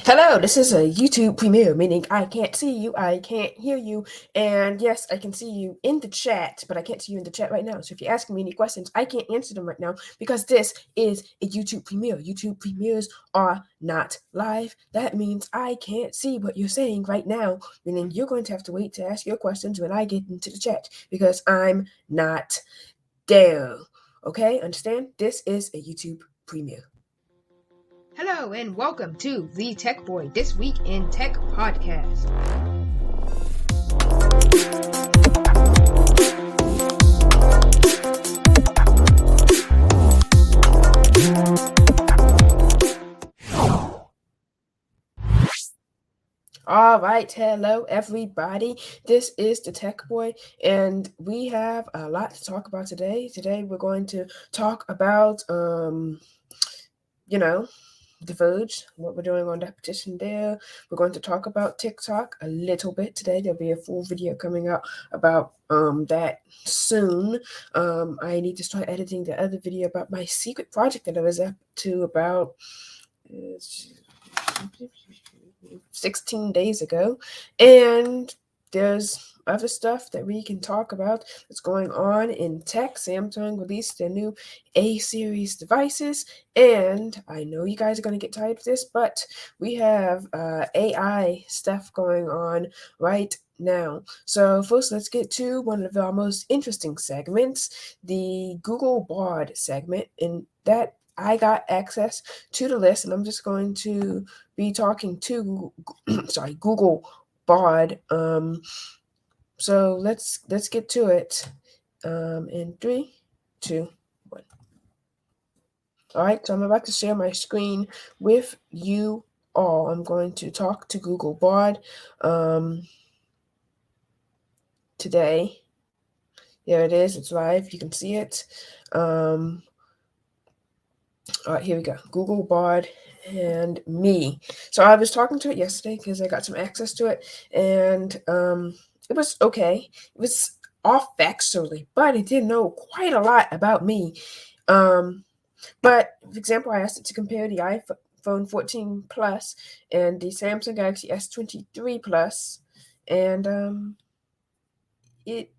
Hello, this is a YouTube premiere, meaning I can't see you, I can't hear you, and yes, I can see you in the chat, but I can't see you in the chat right now. So if you're asking me any questions, I can't answer them right now because this is a YouTube premiere. YouTube premieres are not live. That means I can't see what you're saying right now, meaning you're going to have to wait to ask your questions when I get into the chat because I'm not there. Okay, understand? This is a YouTube premiere. Hello and welcome to The Tech Boy, This Week in Tech podcast. All right, hello everybody. This is the Tech Boy, and we have a lot to talk about today. Today we're going to talk about the Verge, what we're doing on that petition there. We're going to talk about TikTok a little bit today. There'll be a full video coming out about that soon. I need to start editing the other video about my secret project that I was up to about 16 days ago. And there's other stuff that we can talk about that's going on in tech. Samsung released their new A series devices, and I know you guys are going to get tired of this, but we have AI stuff going on right now. So first, let's get to one of our most interesting segments, the Google Bard segment. In that, I got access to the list, and I'm just going to be talking to Google Bard. So let's get to it. In 3, 2, 1. All right, so I'm about to share my screen with you all. I'm going to talk to Google Bard today. There it is. It's live. You can see it. All right, here we go. Google Bard and me. So I was talking to it yesterday because I got some access to it, and it was okay. It was off factually, but it did know quite a lot about me. But for example, I asked it to compare the iPhone 14 Plus and the Samsung Galaxy S23 Plus, and it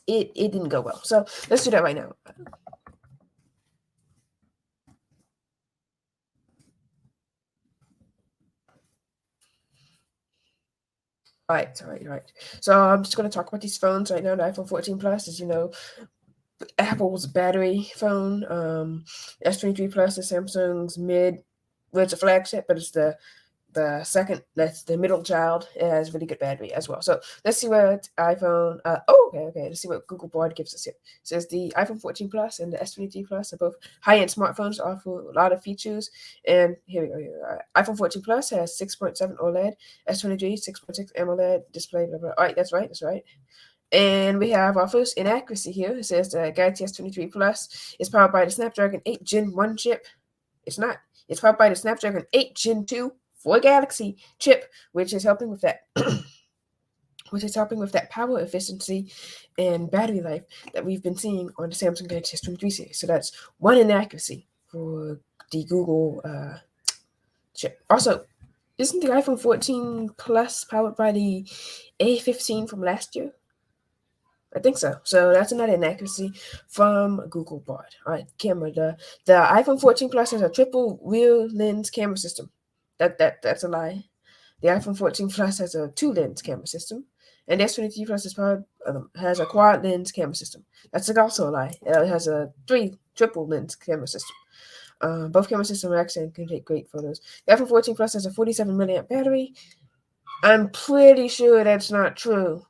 didn't go well. So let's do that right now. All right. So I'm just going to talk about these phones right now. The iPhone 14 Plus is, Apple's battery phone. S23 Plus is Samsung's well, it's a flagship, but it's the second, that's the middle child. It has really good battery as well. So let's see what iPhone. Okay. Let's see what Google Bard gives us here. It says the iPhone 14 Plus and the S23 Plus are both high-end smartphones, offer a lot of features. And here we go. iPhone 14 Plus has 6.7 OLED, S23 6.6 AMOLED display. Blah, blah. All right, that's right. And we have our first inaccuracy here. It says the Galaxy S23 Plus is powered by the Snapdragon 8 Gen 1 chip. It's not. It's powered by the Snapdragon 8 Gen 2 for Galaxy chip, which is helping with that power efficiency and battery life that we've been seeing on the Samsung Galaxy S23 series. So that's one inaccuracy for the Google chip. Also, isn't the iPhone 14 Plus powered by the A15 from last year? I think so. So that's another inaccuracy from Google Bard. All right, camera. The iPhone 14 Plus has a triple rear lens camera system. That's a lie. The iPhone 14 Plus has a 2-lens camera system, and the S23 Plus has a quad lens camera system. That's also a lie. It has a triple lens camera system. Both camera systems are excellent and can take great photos. The iPhone 14 Plus has a 47 milliamp battery. I'm pretty sure that's not true.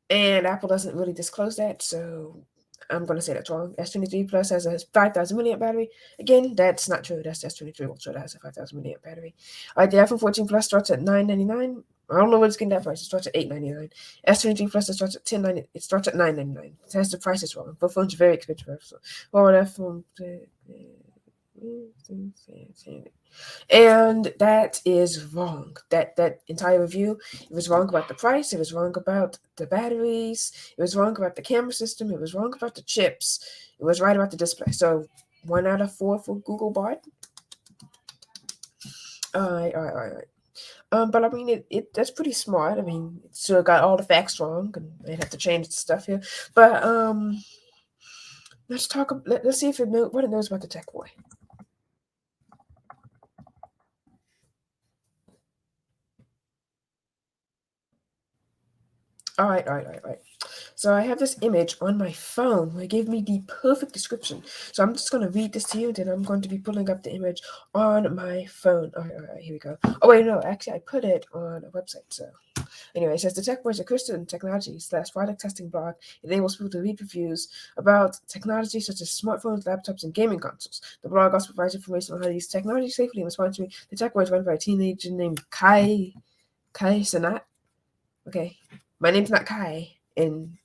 And Apple doesn't really disclose that, so I'm going to say that's wrong. S23 Plus has a 5,000 milliamp battery. Again, that's not true. That's S23 Ultra that has a 5,000 milliamp battery. All right, the iPhone 14 Plus starts at $999. I don't know where it's getting that price. It starts at $899. S23 Plus it starts at $1099. It starts at $999. It has the prices wrong. Both phones are very expensive. So, that phone. And that is wrong. That entire review, it was wrong about the price, it was wrong about the batteries, it was wrong about the camera system, it was wrong about the chips, it was right about the display. So 1 out of 4 for Google Bard. All right. But I mean, it that's pretty smart. I mean, it sort of got all the facts wrong, and they'd have to change the stuff here. But let's talk. Let's see if what it knows about the tech boy. All right. So I have this image on my phone where it gave me the perfect description. So I'm just going to read this to you, then I'm going to be pulling up the image on my phone. All right, here we go. Oh, wait, no, actually, I put it on a website. So anyway, it says the TechBoy is a Christian technology / product testing blog. It enables people to read reviews about technology such as smartphones, laptops, and gaming consoles. The blog also provides information on how to use technology safely and responsibly. The TechBoy is run by a teenager named Kai Sanat. Okay, my name's not Kai, and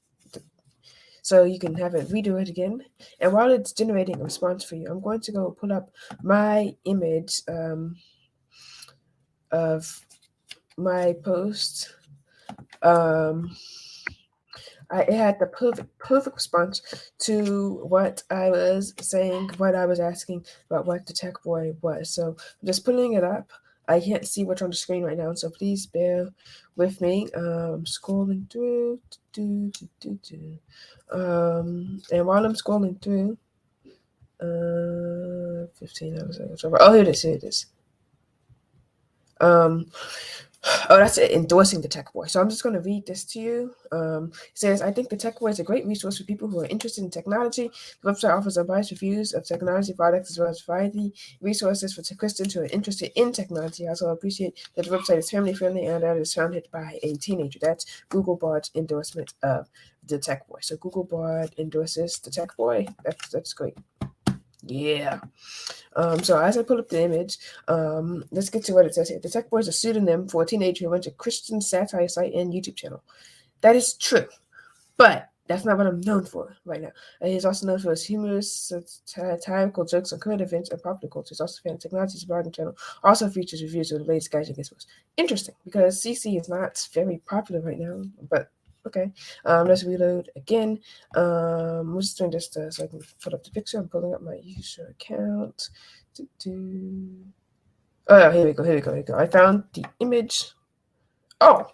so you can have it redo it again. And while it's generating a response for you, I'm going to go pull up my image of my post. It had the perfect response to what I was saying, what I was asking about what the tech boy was. So I'm just pulling it up. I can't see what's on the screen right now, so please bear with me. Scrolling through. And while I'm scrolling through, 15 episodes over. Oh, here it is. Um, oh, that's it, endorsing the Tech Boy. So I'm just going to read this to you. It says, I think the Tech Boy is a great resource for people who are interested in technology. The website offers unbiased reviews of technology products as well as variety resources for Christians who are interested in technology. I also appreciate that the website is family friendly and that it is founded by a teenager. That's Googlebot's endorsement of the Tech Boy. So Googlebot endorses the Tech Boy. That's great. Yeah. So as I pull up the image, let's get to what it says here. The Tech Boy is a pseudonym for a teenager who runs a Christian satire site and YouTube channel. That is true, but that's not what I'm known for right now. He's also known for his humorous, satirical jokes on current events and popular culture. He's also a fan of technology's blogging channel. Also features reviews of the latest gadget gizmos. Interesting, because CC is not very popular right now, but okay. Let's reload again. We're just doing this so I can put up the picture. I'm pulling up my user account. Oh, yeah, here we go. I found the image. Oh,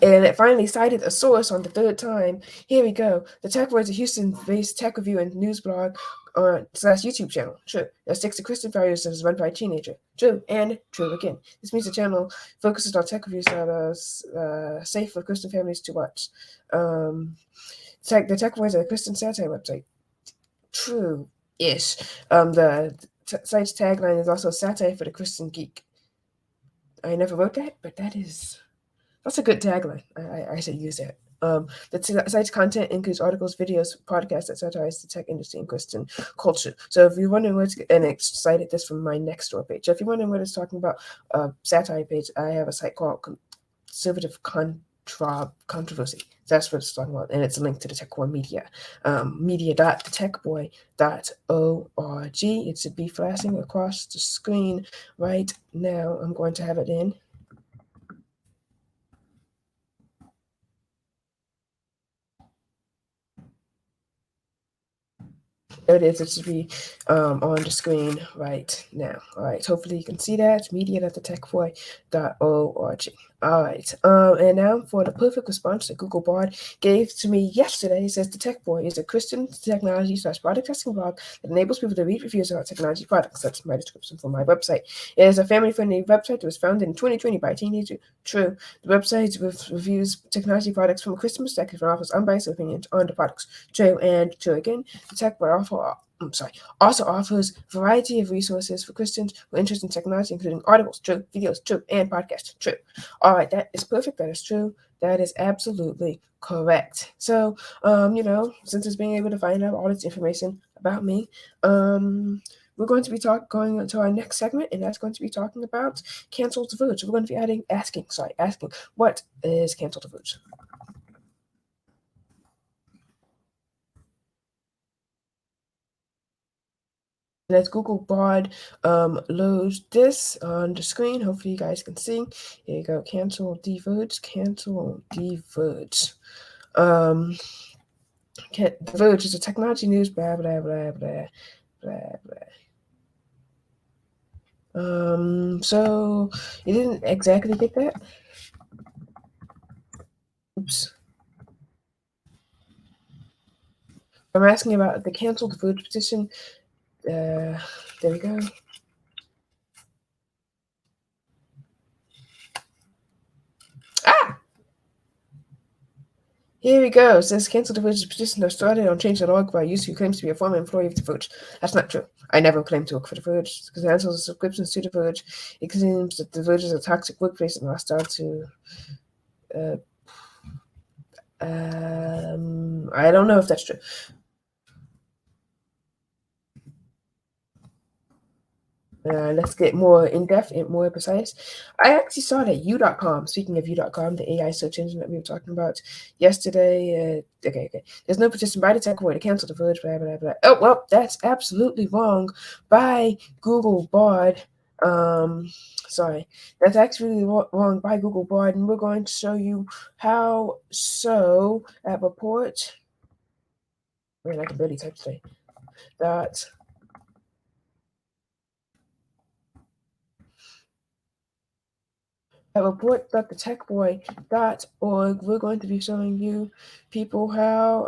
and it finally cited a source on the third time. Here we go. The Tech Boy is a Houston-based tech review and news blog / YouTube channel. True. That sticks to Christian values and is run by a teenager. True and true again. This means the channel focuses on tech reviews that are safe for Christian families to watch. The Tech Boy is a Christian satire website. True-ish. The site's tagline is also satire for the Christian geek. I never wrote that, but that's a good tagline. I should use that. The site's content includes articles, videos, podcasts that satirize the tech industry and Christian culture. So if you're wondering and I cited this from my next door page. So if you're wondering what it's talking about, satire page, I have a site called Conservative Controversy. That's what it's talking about, and it's linked to the Tech One Media, media.thetechboy.org. It should be flashing across the screen right now. I'm going to have it in. There it is. It should be on the screen right now. All right. Hopefully you can see that. Media.thetechboy.org. All right. And now for the perfect response that Google Bard gave to me yesterday. It says the Tech Boy is a Christian technology / product testing blog that enables people to read reviews about technology products. That's my description for my website. It is a family-friendly website that was founded in 2020 by a teenager. True. The website reviews technology products from a Christian perspective and offers unbiased opinions on the products. True and true again. The Tech Boy also offers a variety of resources for Christians who are interested in technology, including articles, true, videos, true, and podcasts, true. All right, that is perfect. That is true. That is absolutely correct. So, since it's being able to find out all this information about me, we're going to be going into our next segment, and that's going to be talking about Cancel the Verge. We're going to be asking what is Cancel the Verge? And as Google Bard loads this on the screen, hopefully you guys can see. Here you go, cancel Verge. The Verge is a technology news, blah, blah, blah, blah, blah, blah. So you didn't exactly get that. Oops. I'm asking about the canceled Verge petition. There we go. Ah! Here we go. It says cancel the Verge's petition that started on change.org by a user who claims to be a former employee of the Verge. That's not true. I never claimed to work for the Verge. Because cancel the subscriptions to the Verge. It claims that the Verge is a toxic workplace and hostile to. I don't know if that's true. Let's get more in-depth and more precise. I actually saw that U.com, speaking of U.com, the AI search engine that we were talking about yesterday. Okay. There's no petition by the TechBoy to cancel the Verge, blah, blah, blah. Oh, well, that's absolutely wrong by Google Bard. Sorry. That's actually wrong by Google Bard, and we're going to show you how so at report. Man, I can barely type today. Dot at report.thetechboy.org, we're going to be showing you people how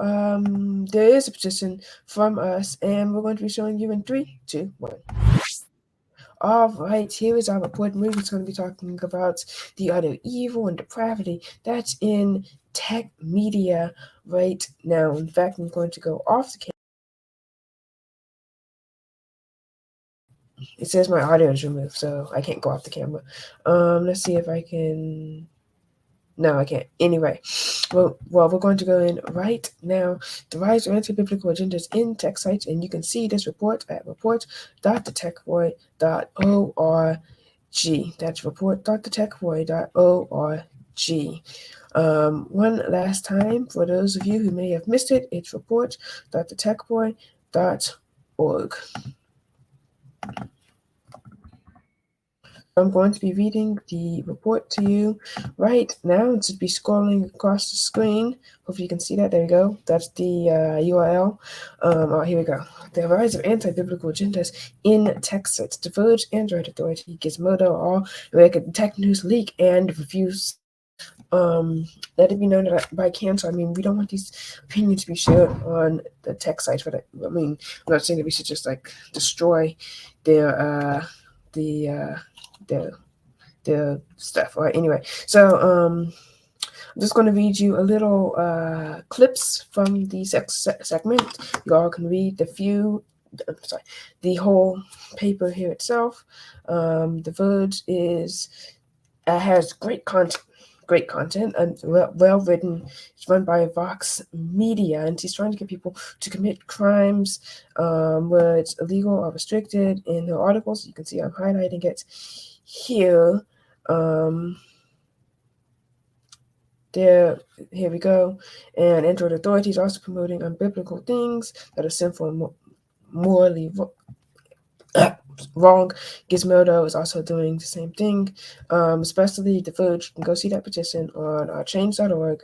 there is a petition from us, and we're going to be showing you in 3, 2, 1. All right, here is our report. We're just going to be talking about the utter evil and depravity that's in tech media right now. In fact, I'm going to go off the camera. It says my audio is removed, so I can't go off the camera. Let's see if I can. No, I can't. Anyway, well, we're going to go in right now. The rise of anti-biblical agendas in tech sites, and you can see this report at report.thetechboy.org. That's report.thetechboy.org. One last time, for those of you who may have missed it, it's report.thetechboy.org. I'm going to be reading the report to you right now. It should be scrolling across the screen. Hopefully you can see that. There we go. That's the URL. Here we go. The rise of anti-biblical agendas in tech sites. The Verge, Android Authority, Gizmodo, all American Tech News leak and reviews. Let it be known that by cancel, I mean, we don't want these opinions to be shared on the tech sites. But I mean, I'm not saying that we should just like destroy their the stuff. All right. Anyway, so I'm just going to read you a little clips from the segment. You all can read the whole paper here itself. The Verge has great content. Great content and well written. It's run by Vox Media, and he's trying to get people to commit crimes where it's illegal or restricted. In the articles, you can see I'm highlighting it here. Here we go. And Android Authority is also promoting unbiblical things that are sinful and morally wrong. Gizmodo is also doing the same thing, especially The Verge. You can go see that petition on change.org,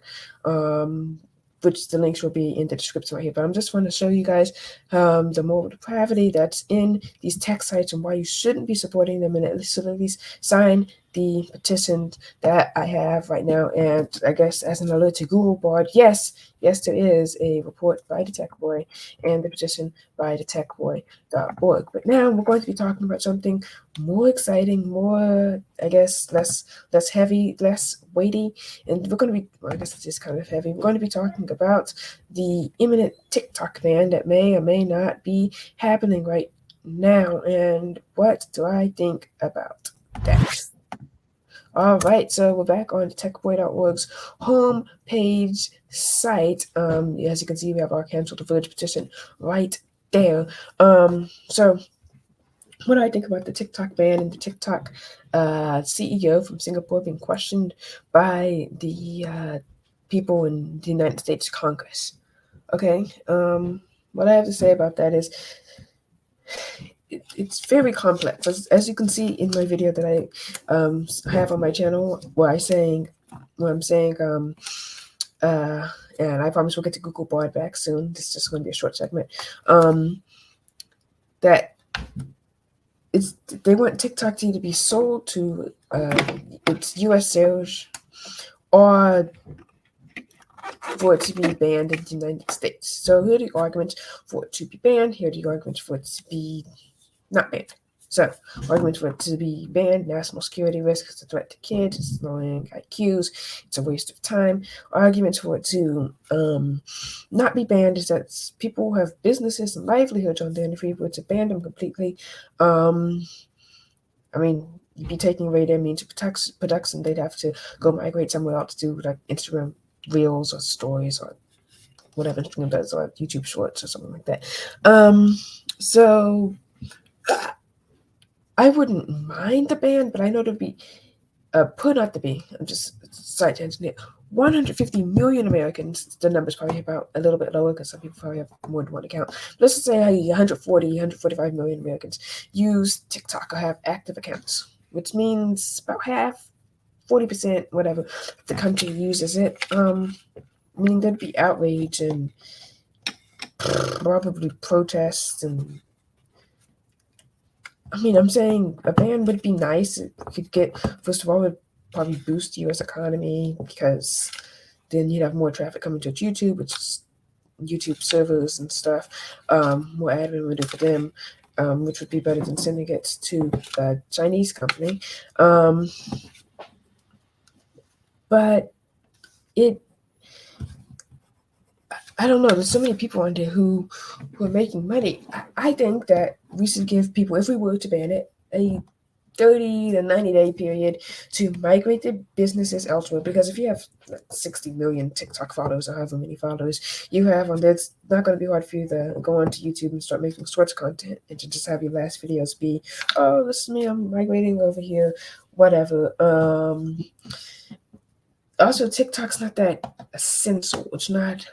which the links will be in the description right here. But I'm just want to show you guys the moral depravity that's in these tech sites and why you shouldn't be supporting them, and at least sign the petitions that I have right now. And I guess as an alert to Google Bard, yes, there is a report by the Tech Boy and the petition by the TechBoy.org. But now we're going to be talking about something more exciting, more, I guess, less heavy, less weighty. And we're going to be, well, I guess it's just kind of heavy. We're going to be talking about the imminent TikTok ban that may or may not be happening right now. And what do I think about that? All right, so we're back on TechBoy.org's home page site. As you can see, we have our cancel the Verge petition right there. So what do I think about the TikTok ban and the TikTok CEO from Singapore being questioned by the people in the United States Congress? Okay, what I have to say about that is it's very complex. As you can see in my video that I have on my channel, where I'm saying, and I promise we'll get to Google Bard back soon. This is just going to be a short segment. That they want TikTok to either be sold to its U.S. sales or for it to be banned in the United States. So here are the arguments for it to be banned. Here are the arguments for it to be not banned. So, arguments for it to be banned: national security risk, it's a threat to kids, it's lowering IQs, it's a waste of time. Arguments for it to not be banned is that people have businesses and livelihoods on there, and if we were to ban them completely, I mean, you'd be taking away their means of production. They'd have to go migrate somewhere else to do like Instagram Reels or Stories or whatever Instagram does, or YouTube Shorts or something like that. So I wouldn't mind the ban, but I know there'd be put not to be. I'm just side tangent here. 150 million Americans. The number's probably about a little bit lower because some people probably have more than one account. Let's just say 145 million Americans use TikTok or have active accounts, which means about half, 40%, whatever, the country uses it. Meaning there'd be outrage and probably protests and I mean, I'm saying a ban would be nice. It could get, first of all, it would probably boost the U.S. economy because then you'd have more traffic coming to YouTube, which is YouTube servers and stuff, more ad revenue for them, which would be better than sending it to a Chinese company. But I don't know. There's so many people on there who are making money. I think that we should give people, if we were to ban it, a 30 to 90-day period to migrate their businesses elsewhere. Because if you have 60 million TikTok followers or however many followers you have on there, it's not going to be hard for you to go onto YouTube and start making shorts content and to just have your last videos be, oh, this is me, I'm migrating over here, whatever. Also, TikTok's not that essential. It's not.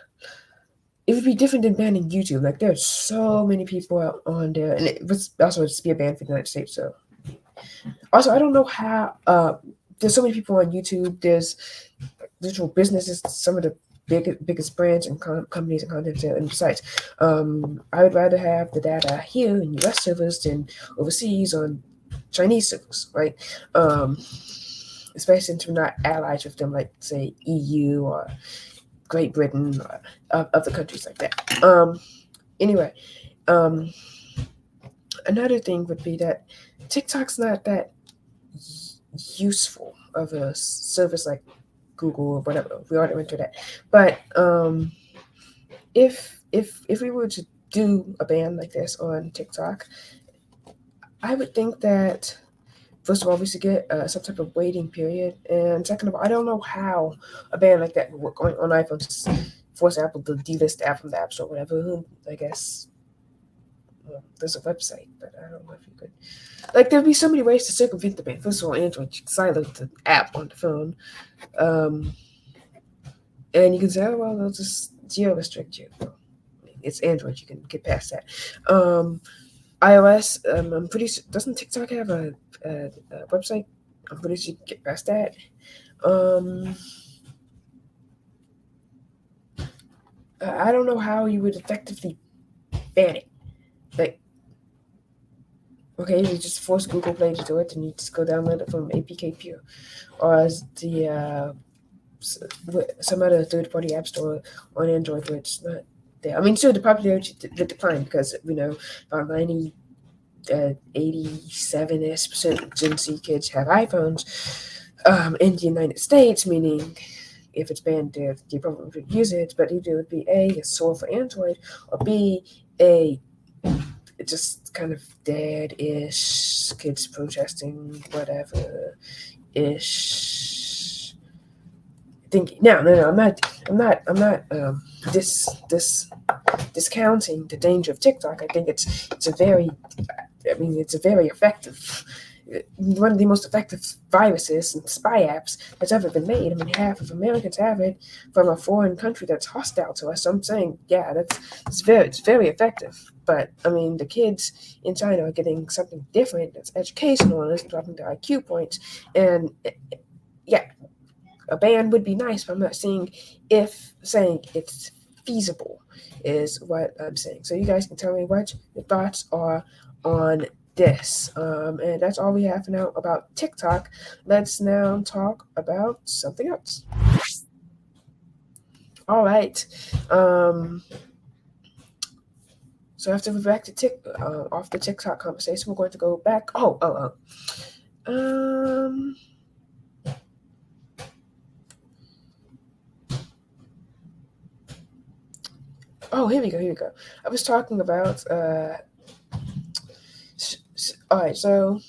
It would be different than banning YouTube. Like there's so many people out on there, and it was also just be a ban for the United States. So, also I don't know how. There's so many people on YouTube. There's digital businesses. Some of the biggest brands and companies and content and sites. I would rather have the data here in U.S. servers than overseas on Chinese servers, right? Especially since we're not allies with them, like say EU or Great Britain or other countries like that. Anyway, another thing would be that TikTok's not that useful of a service like Google or whatever. We already went through that. But if we were to do a ban like this on TikTok, I would think that first of all, we should get some type of waiting period, and second of all, I don't know how a ban like that would work on iPhones. Just force Apple to delist the app from the App Store, whatever. I guess there's a website, but I don't know if you could. Like, there'd be so many ways to circumvent the ban. First of all, Android, you can silence the app on the phone, and you can say, oh well, they'll just geo restrict you. Well, it's Android, you can get past that. iOS, I'm pretty sure, doesn't TikTok have a website? I'm pretty sure you can get past that. I don't know how you would effectively ban it. Like, okay, you just force Google Play to do it, and you just go download it from APK Pure, or as the some other third-party app store on Android where it's not there. I mean, sure, the popularity would decline because about 87% of Gen Z kids have iPhones in the United States, meaning if it's banned there, they probably would use it, but either it would be A, sore for Android, or B, just kind of dead-ish, kids protesting, whatever-ish. No, I'm not discounting the danger of TikTok. I think it's a very effective, one of the most effective viruses and spy apps that's ever been made. I mean, half of Americans have it from a foreign country that's hostile to us. So I'm saying, yeah, it's very effective. But I mean, the kids in China are getting something different that's educational and it's dropping their IQ points. And yeah, a ban would be nice, but I'm not saying it's feasible is what I'm saying. So you guys can tell me what your thoughts are on this. And that's all we have for now about TikTok. Let's now talk about something else. All right. So after we're back to off the TikTok conversation, we're going to go back. Um. Oh, here we go. Here we go. I was talking about. All right. So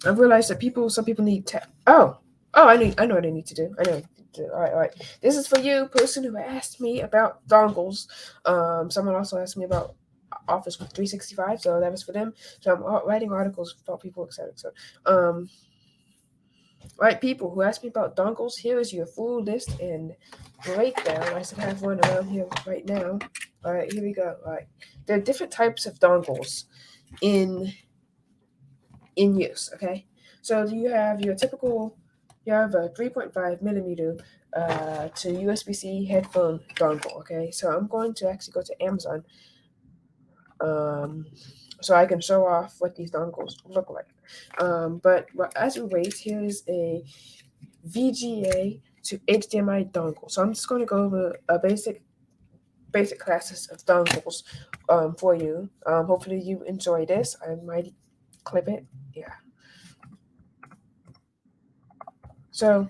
I realized that some people need I know what I need to do. I know. What I need to do. All right, all right. This is for you, person who asked me about dongles. Someone also asked me about Office with 365, so that was for them. So I'm writing articles for people, etc. So, right, people who asked me about dongles, here is your full list and breakdown. I should have one around here right now. All right, here we go. All right, there are different types of dongles in use. Okay, so you have a 3.5 millimeter to USB-C headphone dongle. Okay, so I'm going to actually go to Amazon um, so I can show off what these dongles look like. But as we wait, here is a VGA to HDMI dongle. So I'm just going to go over a basic classes of dongles for you. Hopefully you enjoy this. I might clip it. Yeah. So,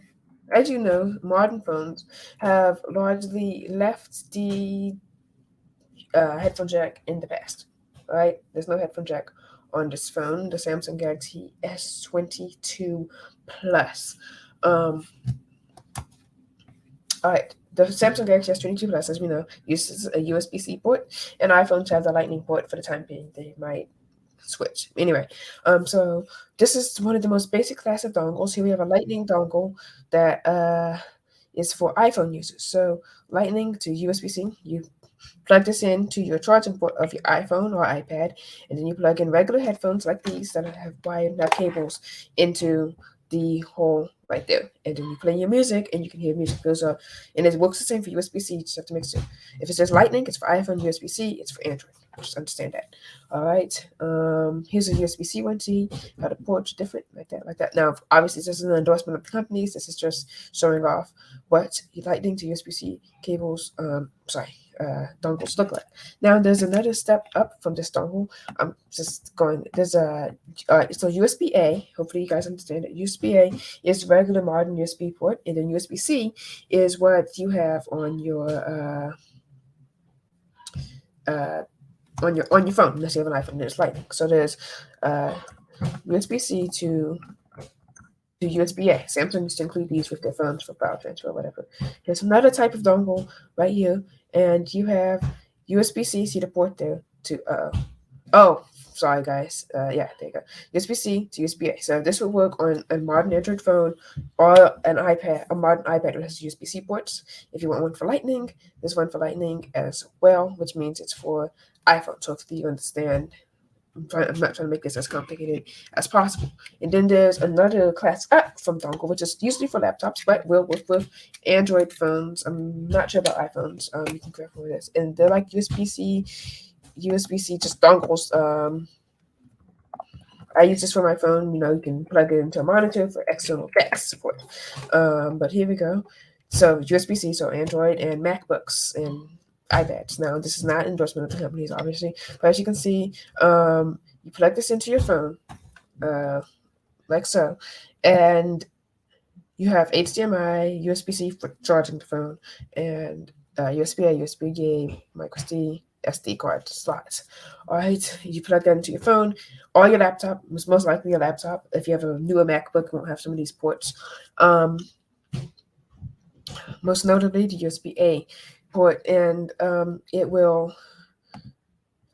as you know, modern phones have largely left the headphone jack in the past. Right? There's no headphone jack on this phone, the Samsung Galaxy S22 Plus. Um, all right. The Samsung Galaxy S22 Plus, as we know, uses a USB-C port, and iPhones have the Lightning port for the time being. They might switch. Anyway, so this is one of the most basic class of dongles. Here we have a Lightning dongle that is for iPhone users. So Lightning to USB-C, you plug this into your charging port of your iPhone or iPad, and then you plug in regular headphones like these that have wired cables into the hole right there. And then you play your music and you can hear music goes up. And it works the same for USB-C, you just have to mix it. If it says Lightning, it's for iPhone, USB-C, it's for Android. Just understand that. All right. Here's a USB-C one. See how the ports are different, like that, like that. Now, obviously, this is an endorsement of the companies. This is just showing off what Lightning to USB-C cables. Dongles look like. Now, there's another step up from this dongle. I'm just going. There's a so USB-A. Hopefully, you guys understand it. USB-A is regular modern USB port, and then USB-C is what you have on your on your phone. Unless you have an iPhone, there's Lightning. So there's USB-C to USB-A. Samsung used to include these with their phones for power transfer or whatever. There's another type of dongle right here, and you have USB-C. See the port there to oh, sorry guys. Yeah, there you go. USB-C to USB-A. So this will work on a modern Android phone or an iPad, a modern iPad that has USB-C ports. If you want one for Lightning, there's one for Lightning as well, which means it's for iPhone. So if you understand, I'm not trying to make this as complicated as possible. And then there's another class up from dongle, which is usually for laptops, but will work with Android phones. I'm not sure about iPhones. You can correct me with this. And they're like USB-C just dongles. I use this for my phone. You know, you can plug it into a monitor for external DeX support. But here we go. So USB-C, so Android and MacBooks and iPads. Now, this is not endorsement of the companies, obviously, but as you can see, you plug this into your phone, like so, and you have HDMI, USB-C for charging the phone, and USB-A, USB-A, microSD, SD card slots. All right, you plug that into your phone or your laptop. Most likely your laptop. If you have a newer MacBook, it won't have some of these ports. Most notably, the USB-A port, and it will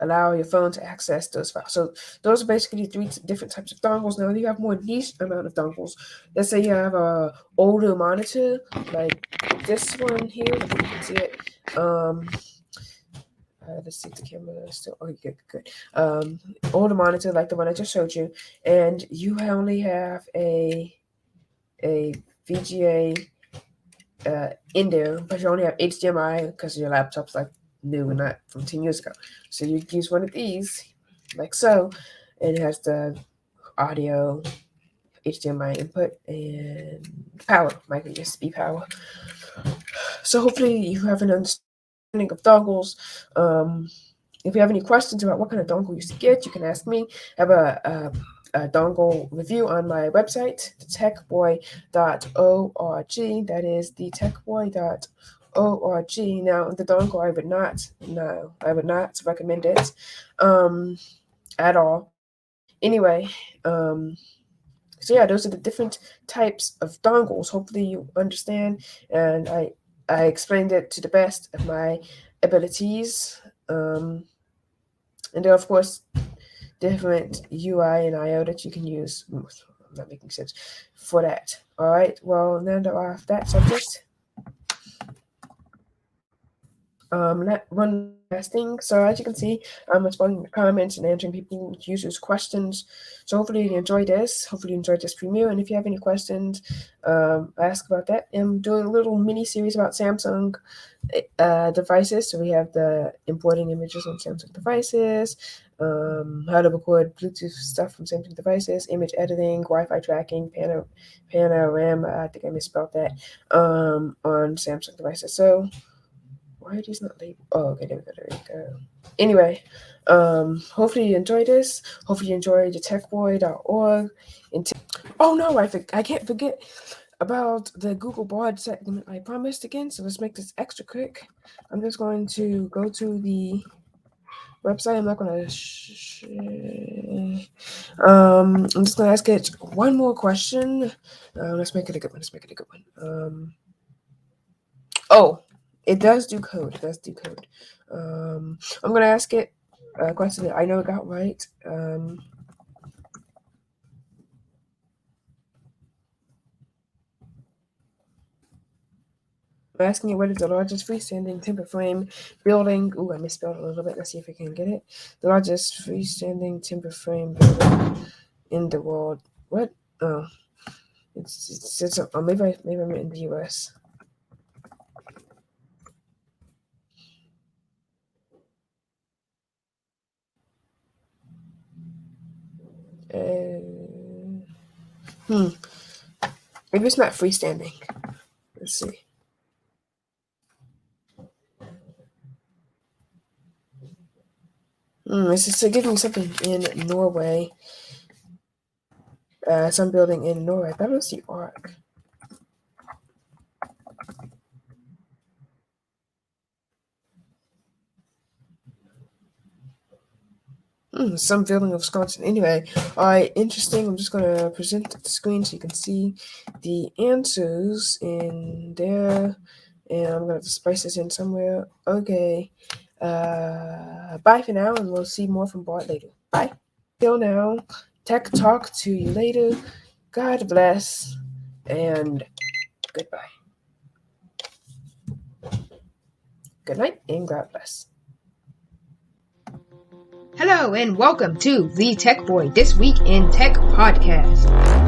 allow your phone to access those files. So those are basically three different types of dongles. Now you have more niche amount of dongles. Let's say you have a older monitor, like this one here. If you can see it. Let's see if the camera is still. Oh, good. Older monitor like the one I just showed you, and you only have a VGA in there, but you only have HDMI because your laptop's like new and not from 10 years ago. So you use one of these. like so. And it has the audio, HDMI input, and power, micro USB power. So hopefully you have an understanding of dongles. If you have any questions about what kind of dongle you should get, you can ask me. I have a dongle review on my website, thetechboy.org. That is thetechboy.org. Now, the dongle, I would not recommend it at all. Anyway, so yeah, those are the different types of dongles. Hopefully you understand, and I explained it to the best of my abilities. And there are, of course, different UI and IO that you can use. I'm not making sense for that. All right. Well, now that we're off that subject, one last thing. So as you can see, I'm responding to comments and answering users' questions. So hopefully you enjoy this. Hopefully you enjoyed this premiere. And if you have any questions, ask about that. I'm doing a little mini series about Samsung devices. So we have the importing images on Samsung devices, how to record Bluetooth stuff from Samsung devices, image editing, Wi-Fi tracking, panorama. I think I misspelled that on Samsung devices. So why are these not labeled? Oh, okay, there we go. Anyway, hopefully you enjoyed this. Hopefully you enjoyed TheTechBoy.org. Oh no, I can't forget about the Google Bard segment I promised again. So let's make this extra quick. I'm just going to go to the website. I'm not going to. I'm just going to ask it one more question. Let's make it a good one. Oh, it does do code. I'm going to ask it a question that I know it got right. I'm asking it what is the largest freestanding timber frame building. Ooh, I misspelled it a little bit. Let's see if I can get it. The largest freestanding timber frame building in the world. What? Oh, it's maybe I'm in the U.S. Maybe it's not freestanding. Let's see. It's just giving me something in Norway. Some building in Norway. I thought it was the Ark. Some building of Wisconsin. Anyway, all right, interesting. I'm just gonna present the screen so you can see the answers in there, and I'm gonna spice this in somewhere. Okay. Bye for now, and we'll see more from Bart later. Bye. Till now, tech talk to you later. God bless, and goodbye. Good night, and God bless. Hello, and welcome to The Tech Boy, This Week in Tech podcast.